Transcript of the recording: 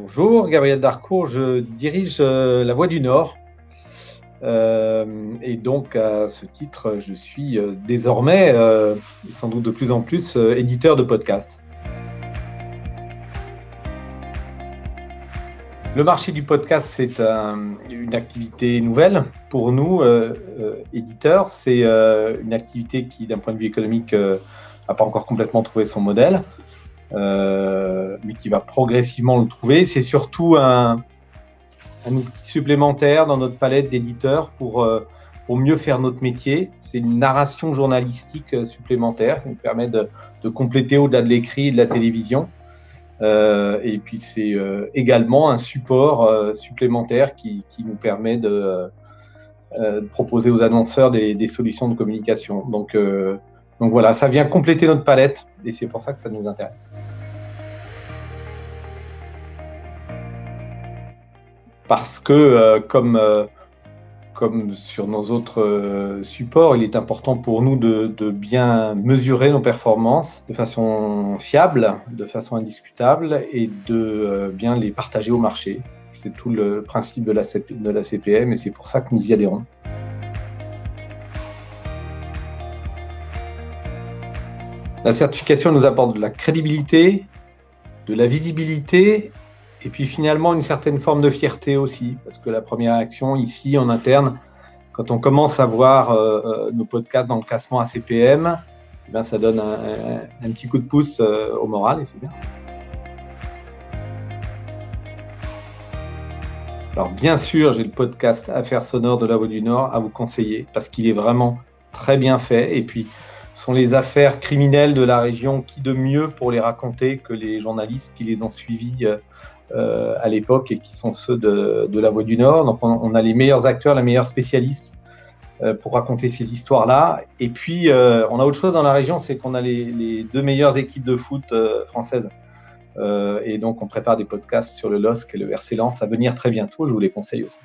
Bonjour, Gabriel Darcourt, je dirige La Voix du Nord. Et donc, à ce titre, je suis désormais, et sans doute de plus en plus, éditeur de podcasts. Le marché du podcast, c'est une activité nouvelle pour nous, éditeurs. C'est une activité qui, d'un point de vue économique, n'a pas encore complètement trouvé son modèle. Mais qui va progressivement le trouver. C'est surtout un outil supplémentaire dans notre palette d'éditeurs pour mieux faire notre métier. C'est une narration journalistique supplémentaire qui nous permet de compléter au-delà de l'écrit et de la télévision. Et puis c'est également un support supplémentaire qui nous permet de proposer aux annonceurs des solutions de communication. Donc voilà, ça vient compléter notre palette et c'est pour ça que ça nous intéresse. Parce que comme sur nos autres supports, il est important pour nous de bien mesurer nos performances de façon fiable, de façon indiscutable et de bien les partager au marché. C'est tout le principe de la CPM et c'est pour ça que nous y adhérons. La certification nous apporte de la crédibilité, de la visibilité et puis finalement une certaine forme de fierté aussi, parce que la première action ici en interne, quand on commence à voir nos podcasts dans le classement ACPM, eh bien, ça donne un petit coup de pouce au moral et c'est bien. Alors bien sûr, j'ai le podcast Affaires sonores de La Voix du Nord à vous conseiller parce qu'il est vraiment très bien fait et puis ce sont les affaires criminelles de la région qui de mieux pour les raconter que les journalistes qui les ont suivis à l'époque et qui sont ceux de La Voix du Nord. Donc on a les meilleurs acteurs, les meilleurs spécialistes pour raconter ces histoires-là. Et puis on a autre chose dans la région, c'est qu'on a les deux meilleures équipes de foot françaises. Et donc on prépare des podcasts sur le LOSC et le RC Lens à venir très bientôt, je vous les conseille aussi.